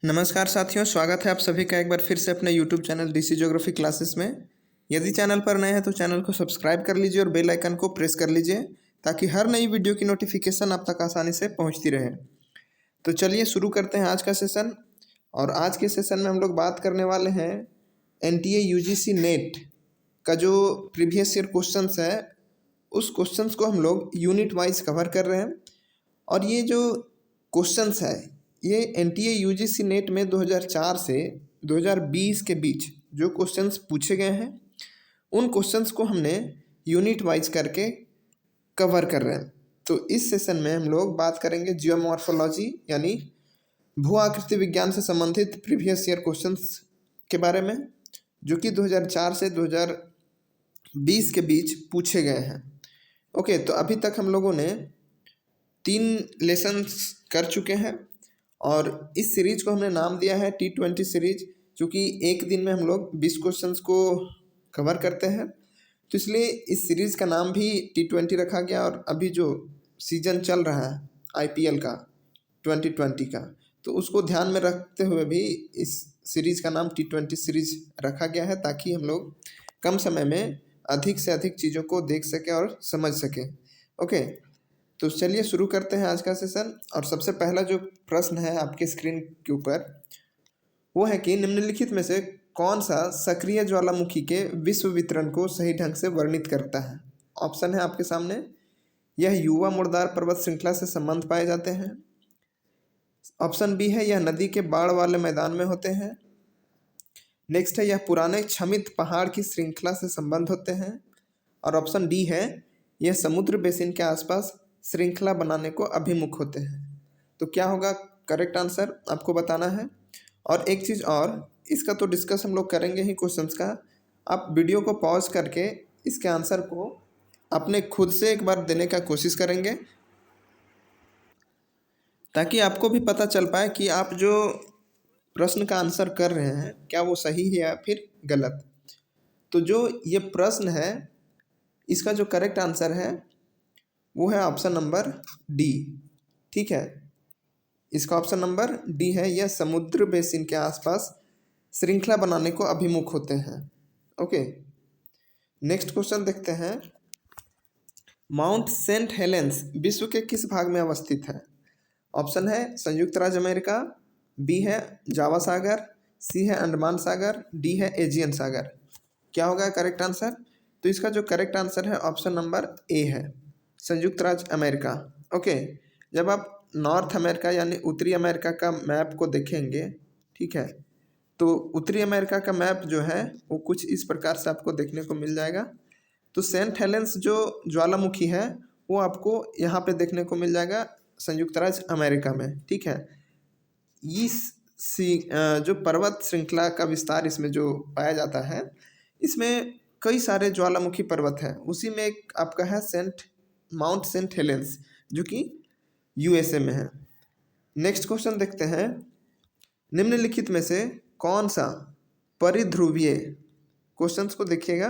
नमस्कार साथियों, स्वागत है आप सभी का एक बार फिर से अपने YouTube channel DC geography classes में। यदि चैनल पर नए हैं तो चैनल को सब्सक्राइब कर लीजिए और बेल आइकन को प्रेस कर लीजिए ताकि हर नई वीडियो की नोटिफिकेशन आप तक आसानी से पहुंचती रहे। तो चलिए शुरू करते हैं आज का सेशन। और आज के सेशन में हम लोग बात करने वाले हैं एनटीए यूजीसी नेट का जो प्रीवियस ईयर क्वेश्चंस है उस क्वेश्चंस को हम लोग यूनिट वाइज कवर कर रहे हैं। और ये जो क्वेश्चंस है ये एनटीए यूजीसी नेट में 2004 से 2020 के बीच जो क्वेश्चंस पूछे गए हैं उन क्वेश्चंस को हमने यूनिट वाइज करके कवर कर रहे हैं। तो इस सेशन में हम लोग बात करेंगे जियोमॉर्फोलॉजी यानी भू आकृति विज्ञान से संबंधित प्रीवियस ईयर क्वेश्चंस के बारे में, जो कि 2004 से 2020 के बीच पूछे गए हैं। ओके, तो अभी तक हम लोगों ने 3 लेसन्स कर चुके हैं और इस सीरीज को हमने नाम दिया है T20 सीरीज, क्योंकि एक दिन में हम लोग 20 क्वेश्चंस को कवर करते हैं, तो इसलिए इस सीरीज़ का नाम भी T20 रखा गया। और अभी जो सीजन चल रहा है IPL का 2020 का, तो उसको ध्यान में रखते हुए भी इस सीरीज़ का नाम T20 सीरीज रखा गया है ताकि हम लोग कम समय में अधिक से अधिक चीज़ों को देख सकें और समझ सकें। ओके, तो चलिए शुरू करते हैं आज का सेशन। और सबसे पहला जो प्रश्न है आपके स्क्रीन के ऊपर वो है कि निम्नलिखित में से कौन सा सक्रिय ज्वालामुखी के विश्व वितरण को सही ढंग से वर्णित करता है। ऑप्शन है आपके सामने। यह युवा मुर्दार पर्वत श्रृंखला से संबंध पाए जाते हैं। ऑप्शन बी है यह नदी के बाढ़ वाले मैदान में होते हैं। नेक्स्ट है यह पुराने क्षमित पहाड़ की श्रृंखला से संबंध होते हैं। और ऑप्शन डी है यह समुद्र बेसिन के आसपास श्रृंखला बनाने को अभिमुख होते हैं। तो क्या होगा करेक्ट आंसर आपको बताना है। और एक चीज़ और, इसका तो डिस्कस हम लोग करेंगे ही क्वेश्चंस का, आप वीडियो को पॉज करके इसके आंसर को अपने खुद से एक बार देने का कोशिश करेंगे ताकि आपको भी पता चल पाए कि आप जो प्रश्न का आंसर कर रहे हैं क्या वो सही है या फिर गलत। तो जो ये प्रश्न है इसका जो करेक्ट आंसर है वो है ऑप्शन नंबर डी। ठीक है, इसका ऑप्शन नंबर डी है, यह समुद्र बेसिन के आसपास श्रृंखला बनाने को अभिमुख होते हैं। ओके, नेक्स्ट क्वेश्चन देखते हैं। माउंट सेंट हेलेंस विश्व के किस भाग में अवस्थित है। ऑप्शन है संयुक्त राज्य अमेरिका, बी है जावा सागर, सी है अंडमान सागर, डी है एजियन सागर। क्या होगा करेक्ट आंसर। तो इसका जो करेक्ट आंसर है ऑप्शन नंबर ए है, संयुक्त राज्य अमेरिका। ओके, जब आप नॉर्थ अमेरिका यानी उत्तरी अमेरिका का मैप को देखेंगे, ठीक है, तो उत्तरी अमेरिका का मैप जो है वो कुछ इस प्रकार से आपको देखने को मिल जाएगा। तो सेंट हेलेंस जो ज्वालामुखी है वो आपको यहाँ पे देखने को मिल जाएगा संयुक्त राज्य अमेरिका में। ठीक है, इस जो पर्वत श्रृंखला का विस्तार इसमें जो पाया जाता है इसमें कई सारे ज्वालामुखी पर्वत हैं, उसी में एक आपका है माउंट सेंट हेलेंस जो कि USA में है। नेक्स्ट क्वेश्चन देखते हैं। निम्नलिखित में से कौन सा परिध्रुवीय, क्वेश्चंस को देखिएगा,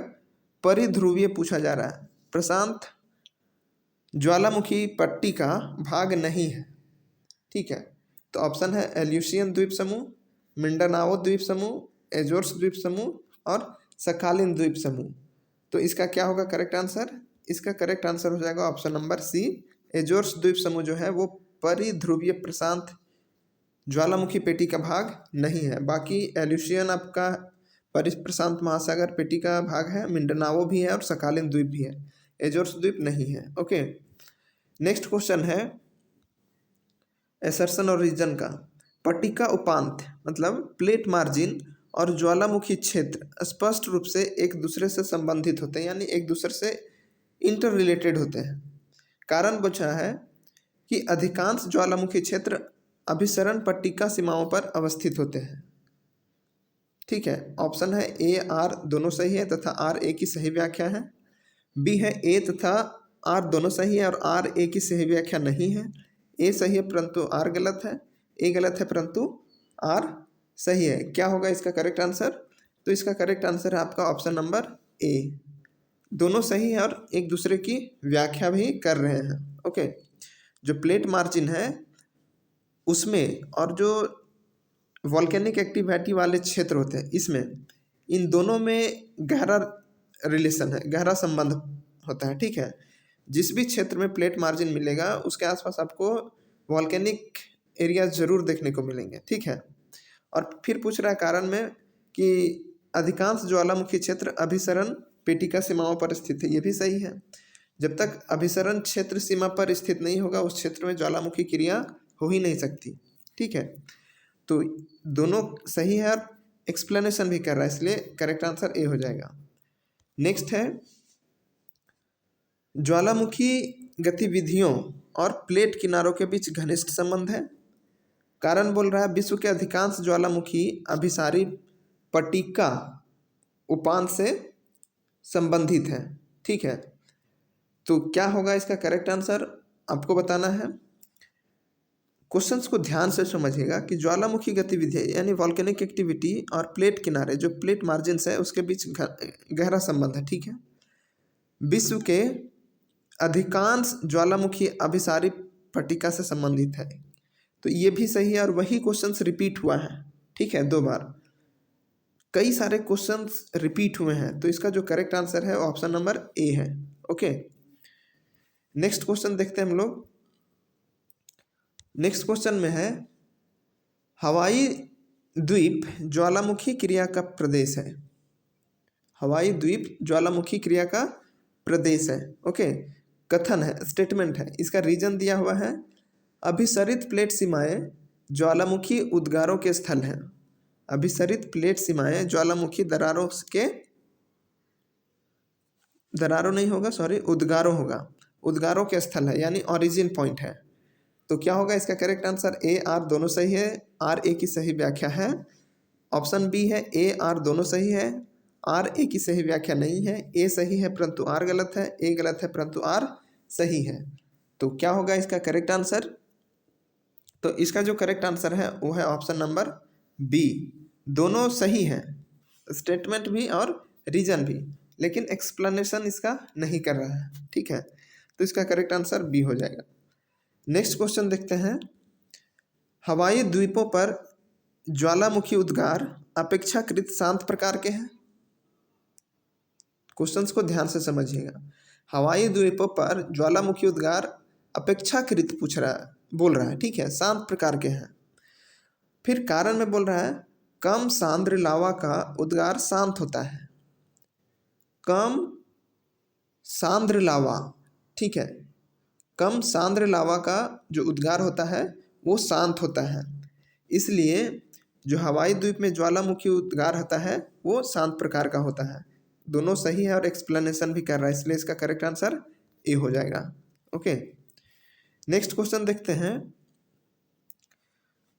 परिध्रुवीय पूछा जा रहा है, प्रशांत ज्वालामुखी पट्टी का भाग नहीं है। ठीक है, तो ऑप्शन है एल्यूशियन द्वीप समूह, मिंडानाओ द्वीप समूह, एजोर्स द्वीप समूह और सखालिन द्वीप समूह। तो इसका क्या होगा करेक्ट आंसर। इसका करेक्ट आंसर हो जाएगा ऑप्शन नंबर सी, एजोर्स द्वीप समूह जो है वो परिध्रुवीय प्रशांत ज्वालामुखी पेटी का भाग नहीं है। बाकी एल्यूशियन आपका प्रशांत महासागर पेटी का भाग है, मिंडानाओ भी है और सखालिन द्वीप भी है, एजोर्स द्वीप नहीं है। ओके, नेक्स्ट क्वेश्चन है एसर्शन और रीजन का। पट्टिका उपांत मतलब प्लेट मार्जिन और ज्वालामुखी क्षेत्र स्पष्ट रूप से एक दूसरे से संबंधित होते हैं, यानी एक दूसरे से इंटर रिलेटेड होते हैं। कारण पूछा है कि अधिकांश ज्वालामुखी क्षेत्र अभिसरण पट्टिका सीमाओं पर अवस्थित होते हैं। ठीक है, ऑप्शन है ए आर दोनों सही है तथा आर ए की सही व्याख्या है, बी है ए तथा आर दोनों सही है और आर ए की सही व्याख्या नहीं है, ए सही है परंतु आर गलत है, ए गलत है परंतु आर सही है। क्या होगा इसका करेक्ट आंसर। तो इसका करेक्ट आंसर है आपका ऑप्शन नंबर ए, दोनों सही है और एक दूसरे की व्याख्या भी कर रहे हैं। ओके, जो प्लेट मार्जिन है उसमें और जो वॉल्केनिक एक्टिविटी वाले क्षेत्र होते हैं, इसमें इन दोनों में गहरा रिलेशन है, गहरा संबंध होता है। ठीक है, जिस भी क्षेत्र में प्लेट मार्जिन मिलेगा उसके आसपास आपको वॉल्केनिक एरिया जरूर देखने को मिलेंगे। ठीक है, और फिर पूछ रहा है कारण में कि अधिकांश ज्वालामुखी क्षेत्र अभिसरण पेटिका सीमाओं पर स्थित है। ये भी सही है, जब तक अभिसरण क्षेत्र सीमा पर स्थित नहीं होगा उस क्षेत्र में ज्वालामुखी क्रिया हो ही नहीं सकती। ठीक है, तो दोनों सही है और एक्सप्लेनेशन भी कर रहा है, इसलिए करेक्ट आंसर ए हो जाएगा। नेक्स्ट है ज्वालामुखी गतिविधियों और प्लेट किनारों के बीच घनिष्ठ संबंध है। कारण बोल रहा है विश्व के अधिकांश ज्वालामुखी अभिसारी पट्टिका उपांत से संबंधित है। ठीक है, तो क्या होगा इसका करेक्ट आंसर आपको बताना है। क्वेश्चंस को ध्यान से समझिएगा कि ज्वालामुखी गतिविधि यानी वॉल्केनिक एक्टिविटी और प्लेट किनारे जो प्लेट मार्जिन्स है उसके बीच गहरा संबंध है। ठीक है, विश्व के अधिकांश ज्वालामुखी अभिसारी पट्टिका से संबंधित है, तो ये भी सही है और वही क्वेश्चंस रिपीट हुआ है। ठीक है, 2 बार कई सारे क्वेश्चंस रिपीट हुए हैं, तो इसका जो करेक्ट आंसर है ऑप्शन नंबर ए है। ओके, नेक्स्ट क्वेश्चन देखते हैं हम लोग। नेक्स्ट क्वेश्चन में है हवाई द्वीप ज्वालामुखी क्रिया का प्रदेश है। हवाई द्वीप ज्वालामुखी क्रिया का प्रदेश है। ओके, कथन है, स्टेटमेंट है, इसका रीजन दिया हुआ है अभिसरित प्लेट सीमाएं ज्वालामुखी उद्गारों के स्थल हैं। अभिसरित प्लेट सीमाएं ज्वालामुखी दरारों के उद्गारों होगा, उद्गारों के स्थल है यानी ओरिजिन पॉइंट है। तो क्या होगा इसका करेक्ट आंसर ए आर दोनों सही है, आर ए की सही व्याख्या है। ऑप्शन बी है ए आर दोनों सही है, आर ए की सही व्याख्या नहीं है। ए सही है परंतु आर गलत है, ए गलत है परंतु आर सही है। तो क्या होगा इसका करेक्ट आंसर? तो इसका जो करेक्ट आंसर है वो है ऑप्शन नंबर बी, दोनों सही है, स्टेटमेंट भी और रीजन भी, लेकिन एक्सप्लेनेशन इसका नहीं कर रहा है। ठीक है, तो इसका करेक्ट आंसर बी हो जाएगा। नेक्स्ट क्वेश्चन देखते हैं। हवाई द्वीपों पर ज्वालामुखी उद्गार अपेक्षाकृत शांत प्रकार के हैं। क्वेश्चंस को ध्यान से समझिएगा। हवाई द्वीपों पर ज्वालामुखी उद्गार अपेक्षाकृत बोल रहा है, ठीक है, शांत प्रकार के हैं। फिर कारण में बोल रहा है कम सांद्र लावा का उद्गार शांत होता है। कम सांद्र लावा, ठीक है, कम सांद्र लावा का जो उद्गार होता है वो शांत होता है, इसलिए जो हवाई द्वीप में ज्वालामुखी उद्गार होता है वो शांत प्रकार का होता है। दोनों सही है और एक्सप्लेनेशन भी कर रहा है, इसलिए इसका करेक्ट आंसर ए हो जाएगा। ओके, नेक्स्ट क्वेश्चन देखते हैं।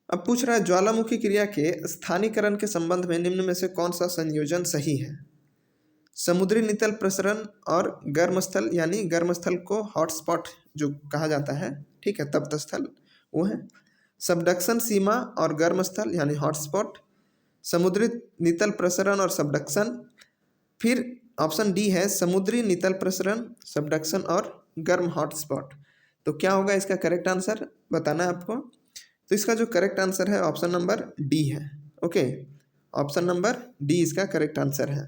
अब पूछ रहा है ज्वालामुखी क्रिया के स्थानीकरण के संबंध में निम्न में से कौन सा संयोजन सही है। समुद्री नितल प्रसरण और गर्म स्थल, यानी गर्म स्थल को हॉटस्पॉट जो कहा जाता है, ठीक है, तप्त स्थल वो है। सबडक्शन सीमा और गर्म स्थल यानी हॉटस्पॉट, समुद्री नितल प्रसरण और सबडक्शन। फिर ऑप्शन डी है समुद्री नितल प्रसरण, सबडक्शन और गर्म हॉटस्पॉट। तो क्या होगा इसका करेक्ट आंसर बताना है आपको। तो इसका जो करेक्ट आंसर है ऑप्शन नंबर डी है। ओके, ऑप्शन नंबर डी इसका करेक्ट आंसर है।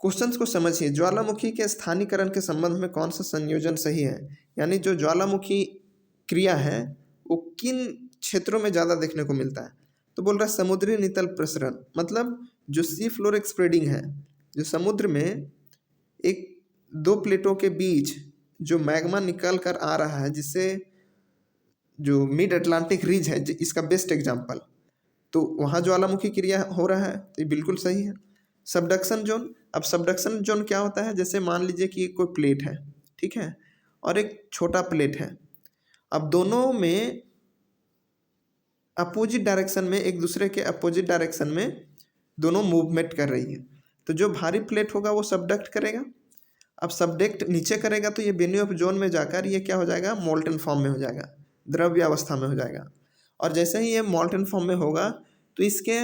क्वेश्चंस को समझिए, ज्वालामुखी के स्थानीकरण के संबंध में कौन सा संयोजन सही है, यानी जो ज्वालामुखी क्रिया है वो किन क्षेत्रों में ज़्यादा देखने को मिलता है। तो बोल रहा है समुद्री नितल प्रसरण, मतलब जो सी फ्लोर स्प्रेडिंग है, जो समुद्र में एक दो प्लेटों के बीच जो मैग्मा निकल कर आ रहा है, जिससे जो मिड अटलांटिक रीज है इसका बेस्ट एग्जाम्पल, तो वहाँ ज्वालामुखी क्रिया हो रहा है, तो ये बिल्कुल सही है। सबडक्शन जोन, अब सबडक्शन जोन क्या होता है, जैसे मान लीजिए कि कोई प्लेट है, ठीक है, और एक छोटा प्लेट है, अब दोनों में अपोजिट डायरेक्शन में, एक दूसरे के अपोजिट डायरेक्शन में दोनों मूवमेंट कर रही है, तो जो भारी प्लेट होगा वो सबडक्ट करेगा। अब सबडक्ट नीचे करेगा तो ये बेन्यू ऑफ जोन में जाकर ये क्या हो जाएगा, मोल्टन फॉर्म में हो जाएगा, द्रव्य अवस्था में हो जाएगा। और जैसे ही ये मोल्टन फॉर्म में होगा तो इसके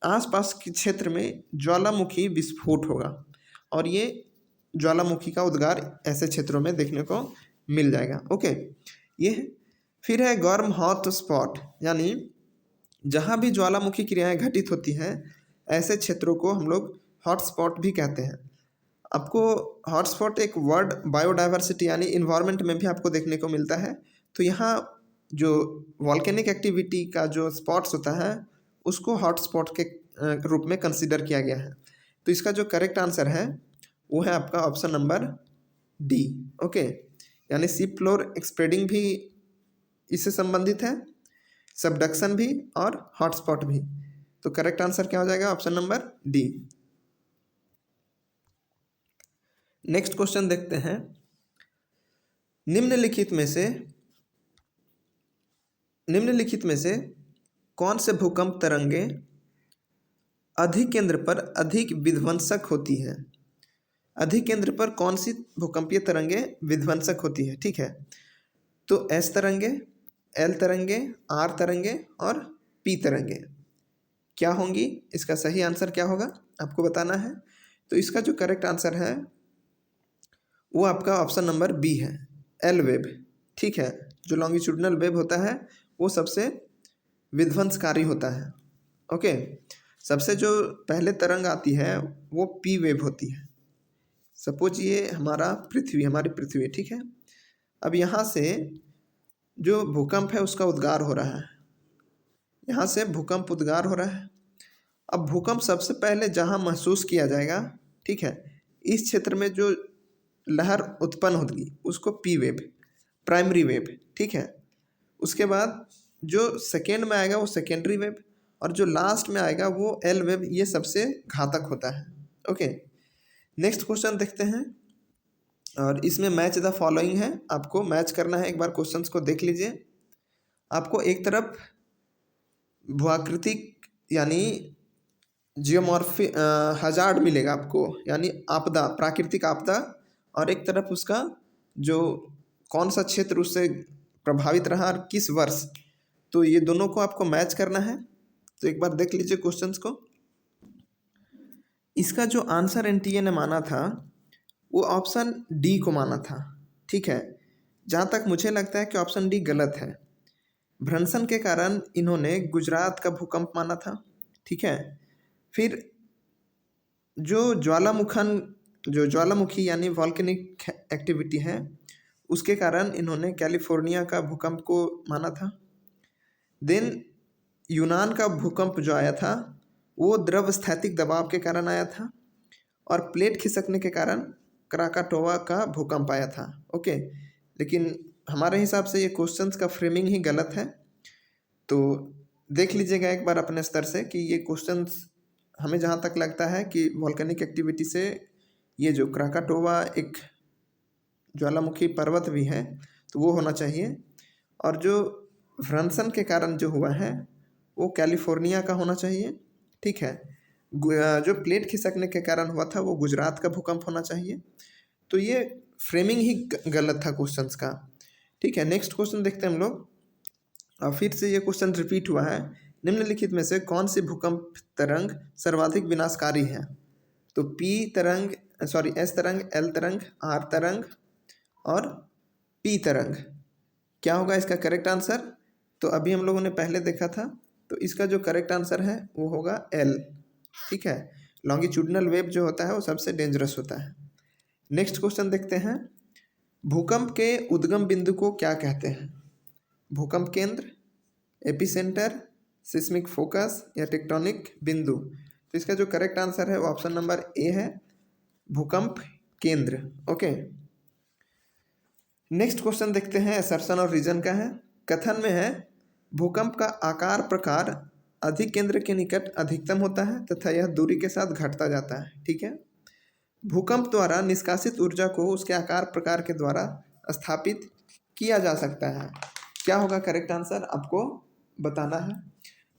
आसपास के क्षेत्र में ज्वालामुखी विस्फोट होगा और ये ज्वालामुखी का उद्गार ऐसे क्षेत्रों में देखने को मिल जाएगा। ओके, ये फिर है गर्म हॉट स्पॉट, यानी जहाँ भी ज्वालामुखी क्रियाएं घटित होती हैं ऐसे क्षेत्रों को हम लोग हॉटस्पॉट भी कहते हैं। आपको हॉटस्पॉट एक वर्ड बायोडाइवर्सिटी यानी इन्वायरमेंट में भी आपको देखने को मिलता है। तो यहाँ जो वॉल्केनिक एक्टिविटी का जो स्पॉट्स होता है उसको हॉटस्पॉट के रूप में कंसिडर किया गया है। तो इसका जो करेक्ट आंसर है वो है आपका ऑप्शन नंबर डी। ओके, यानी सी फ्लोर स्प्रेडिंग भी इससे संबंधित है, सबडक्शन भी और हॉटस्पॉट भी। तो करेक्ट आंसर क्या हो जाएगा? Option number D. Next question देखते हैं। निम्नलिखित में से कौन से भूकंप तरंगे अधिकेंद्र पर अधिक विध्वंसक होती हैं? अधिकेंद्र पर कौन सी भूकंपीय तरंगे विध्वंसक होती है? ठीक है, तो एस तरंगे, एल तरंगे, आर तरंगे और पी तरंगे क्या होंगी? इसका सही आंसर क्या होगा आपको बताना है। तो इसका जो करेक्ट आंसर है वो आपका ऑप्शन नंबर बी है, एल वेव। ठीक है, जो लॉन्गिट्यूडनल वेव होता है वो सबसे विध्वंसकारी होता है। ओके, सबसे जो पहले तरंग आती है वो पी वेव होती है। सपोज ये हमारी पृथ्वी है, ठीक है। अब यहाँ से जो भूकंप है उसका उद्गार हो रहा है, यहाँ से भूकंप उद्गार हो रहा है। अब भूकंप सबसे पहले जहाँ महसूस किया जाएगा, ठीक है, इस क्षेत्र में जो लहर उत्पन्न होगी उसको पी वेव, प्राइमरी वेव, ठीक है। उसके बाद जो सेकेंड में आएगा वो सेकेंडरी वेव और जो लास्ट में आएगा वो एल वेव, ये सबसे घातक होता है। ओके, नेक्स्ट क्वेश्चन देखते हैं और इसमें मैच द फॉलोइंग है, आपको मैच करना है। एक बार क्वेश्चंस को देख लीजिए। आपको एक तरफ भूआकृतिक यानी जियोमॉर्फी हजार्ड मिलेगा आपको, यानी आपदा, प्राकृतिक आपदा, और एक तरफ उसका जो कौन सा क्षेत्र उससे प्रभावित रहा और किस वर्ष। तो ये दोनों को आपको मैच करना है। तो एक बार देख लीजिए क्वेश्चंस को। इसका जो आंसर एनटीए ने माना था वो ऑप्शन डी को माना था, ठीक है। जहाँ तक मुझे लगता है कि ऑप्शन डी गलत है। भ्रंशन के कारण इन्होंने गुजरात का भूकंप माना था, ठीक है। फिर जो ज्वालामुखी यानी वॉल्केनिक एक्टिविटी है उसके कारण इन्होंने कैलिफोर्निया का भूकंप को माना था। देन यूनान का भूकंप जो आया था वो द्रव स्थैतिक दबाव के कारण आया था और प्लेट खिसकने के कारण क्राकाटोवा का भूकंप आया था। ओके, लेकिन हमारे हिसाब से ये क्वेश्चंस का फ्रेमिंग ही गलत है। तो देख लीजिएगा एक बार अपने स्तर से कि ये क्वेश्चंस, हमें जहाँ तक लगता है कि वॉल्केनिक एक्टिविटी से ये जो क्राकाटोवा एक ज्वालामुखी पर्वत भी है तो वो होना चाहिए, और जो भ्रंशन के कारण जो हुआ है वो कैलिफोर्निया का होना चाहिए, ठीक है। जो प्लेट खिसकने के कारण हुआ था वो गुजरात का भूकंप होना चाहिए। तो ये फ्रेमिंग ही गलत था क्वेश्चंस का, ठीक है। नेक्स्ट क्वेश्चन देखते हैं हम लोग। और फिर से ये क्वेश्चन रिपीट हुआ है। निम्नलिखित में से कौन सी भूकंप तरंग सर्वाधिक विनाशकारी है? तो एस तरंग, एल तरंग, आर तरंग और पी तरंग क्या होगा इसका करेक्ट आंसर? तो अभी हम लोगों ने पहले देखा था, तो इसका जो करेक्ट आंसर है वो होगा एल, ठीक है। लॉन्गिट्यूडनल वेव जो होता है वो सबसे डेंजरस होता है। नेक्स्ट क्वेश्चन देखते हैं। भूकंप के उद्गम बिंदु को क्या कहते हैं? भूकंप केंद्र, एपिसेंटर, सिस्मिक फोकस या टेक्टोनिक बिंदु? तो इसका जो करेक्ट आंसर है वो ऑप्शन नंबर ए है, भूकंप केंद्र। ओके, नेक्स्ट क्वेश्चन देखते हैं, असर्शन और रीजन का है। कथन में है भूकंप का आकार प्रकार अधिक केंद्र के निकट अधिकतम होता है तथा यह दूरी के साथ घटता जाता है, ठीक है। भूकंप द्वारा निष्कासित ऊर्जा को उसके आकार प्रकार के द्वारा स्थापित किया जा सकता है। क्या होगा करेक्ट आंसर आपको बताना है।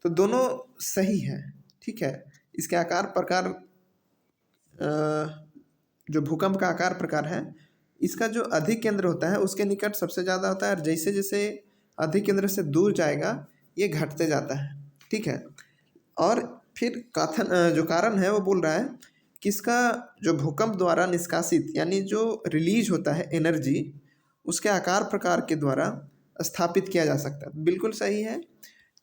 तो दोनों सही है, ठीक है। इसके आकार प्रकार, जो भूकंप का आकार प्रकार है इसका जो अधिक केंद्र होता है उसके निकट सबसे ज़्यादा होता है, और जैसे जैसे अधिक केंद्र से दूर जाएगा ये घटते जाता है, ठीक है। और फिर जो कारण है वो बोल रहा है कि इसका जो भूकंप द्वारा निष्कासित यानी जो रिलीज होता है एनर्जी उसके आकार प्रकार के द्वारा स्थापित किया जा सकता है। बिल्कुल सही है।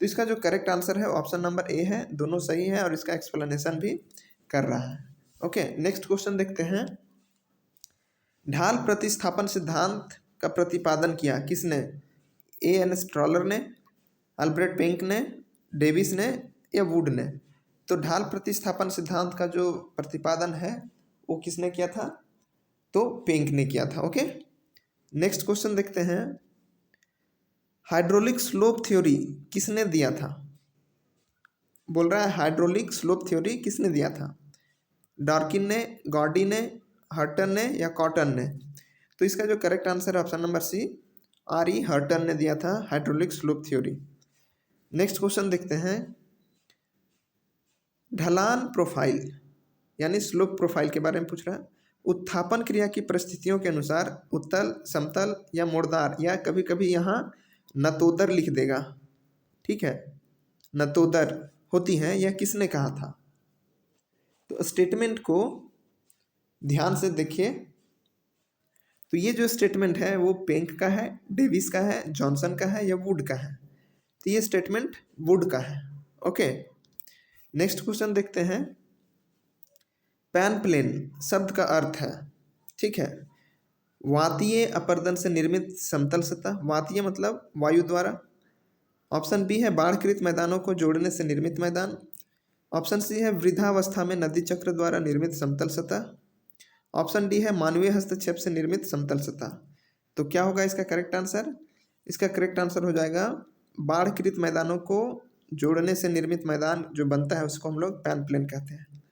तो इसका जो करेक्ट आंसर है ऑप्शन नंबर ए है, दोनों सही है और इसका एक्सप्लेनेशन भी कर रहा है। ओके, नेक्स्ट क्वेश्चन देखते हैं। ढाल प्रतिस्थापन सिद्धांत का प्रतिपादन किया किसने? ए एन स्ट्रॉलर ने, अल्ब्रेट पेंक ने, डेविस ने या वुड ने? तो ढाल प्रतिस्थापन सिद्धांत का जो प्रतिपादन है वो किसने किया था? तो पेंक ने किया था। ओके, नेक्स्ट क्वेश्चन देखते हैं। हाइड्रोलिक स्लोप थ्योरी किसने दिया था? बोल रहा है हाइड्रोलिक स्लोप थ्योरी किसने दिया था? डार्किन ने, गॉडी ने, हर्टन ने या कॉटन ने? तो इसका जो करेक्ट आंसर है option number C, R E Horton ने दिया था hydraulic slope theory. Next question देखते हैं। ढलान प्रोफाइल यानी स्लोप प्रोफाइल के बारे में पूछ रहा है। उत्थापन क्रिया की परिस्थितियों के अनुसार उत्तल, समतल या मोड़दार, या कभी कभी यहाँ नतोदर लिख देगा, ठीक है, नतोदर होती है, यह किसने कहा था? तो स्टेटमेंट को ध्यान से देखिए। तो ये जो स्टेटमेंट है वो पेंक का है, डेविस का है, जॉनसन का है या वुड का है? तो ये स्टेटमेंट वुड का है। ओके, नेक्स्ट क्वेश्चन देखते हैं। पैन प्लेन शब्द का अर्थ है, ठीक है, वातीय अपर्दन से निर्मित समतल सतह। वातीय मतलब वायु द्वारा। ऑप्शन बी है बाढ़कृत मैदानों को जोड़ने से निर्मित मैदान। ऑप्शन सी है वृद्धावस्था में नदी चक्र द्वारा निर्मित समतल सतह। ऑप्शन डी है मानवीय हस्तक्षेप से निर्मित समतल सतह। तो क्या होगा इसका करेक्ट आंसर? इसका करेक्ट आंसर हो जाएगा बाढ़कृत मैदानों को जोड़ने से निर्मित मैदान जो बनता है उसको हम लोग पैन प्लेन कहते हैं।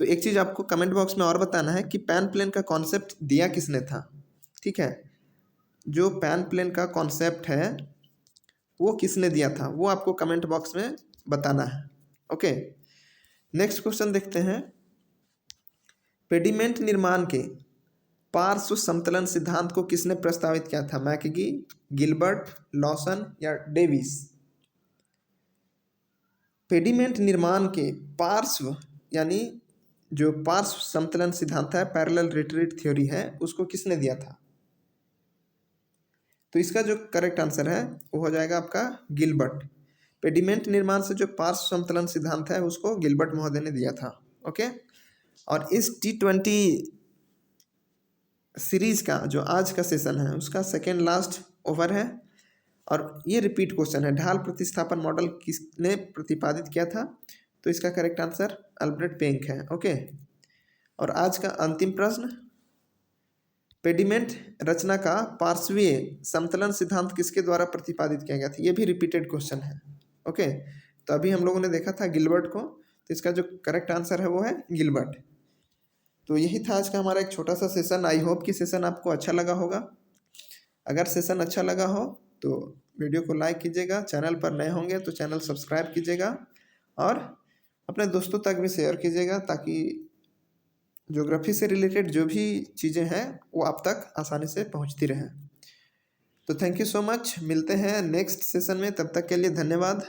तो एक चीज़ आपको कमेंट बॉक्स में और बताना है कि पैन प्लेन का कॉन्सेप्ट दिया किसने था, ठीक है, जो पैन प्लेन का कॉन्सेप्ट है वो किसने दिया था वो आपको कमेंट बॉक्स में बताना है। ओके, नेक्स्ट क्वेश्चन देखते हैं। पेडिमेंट निर्माण के पार्श्व समतलन सिद्धांत को किसने प्रस्तावित किया था? मैकगी, गिलबर्ट, लॉसन या डेविस? पेडिमेंट निर्माण के पार्श्व यानी जो पार्श्व समतलन सिद्धांत है, पैरेलल रिट्रीट थ्योरी है, उसको किसने दिया था? तो इसका जो करेक्ट आंसर है वो हो जाएगा आपका गिलबर्ट। पेडिमेंट निर्माण से जो पार्श्व समतलन सिद्धांत है उसको गिलबर्ट महोदय ने दिया था। ओके, और इस T20 सीरीज का जो आज का सेशन है उसका सेकेंड लास्ट ओवर है और ये रिपीट क्वेश्चन है। ढाल प्रतिस्थापन मॉडल किसने प्रतिपादित किया था? तो इसका करेक्ट आंसर अल्ब्रेट पेंक है। ओके, और आज का अंतिम प्रश्न, पेडिमेंट रचना का पार्श्वीय समतलन सिद्धांत किसके द्वारा प्रतिपादित किया गया था? ये भी रिपीटेड क्वेश्चन है। ओके, तो अभी हम लोगों ने देखा था गिलबर्ट को, तो इसका जो करेक्ट आंसर है वो है गिलबर्ट। तो यही था आज का हमारा एक छोटा सा सेशन। आई होप कि सेशन आपको अच्छा लगा होगा। अगर सेशन अच्छा लगा हो तो वीडियो को लाइक कीजिएगा, चैनल पर नए होंगे तो चैनल सब्सक्राइब कीजिएगा और अपने दोस्तों तक भी शेयर कीजिएगा ताकि ज्योग्राफी से रिलेटेड जो भी चीज़ें हैं वो आप तक आसानी से पहुंचती रहें। तो थैंक यू सो मच, मिलते हैं नेक्स्ट सेशन में, तब तक के लिए धन्यवाद।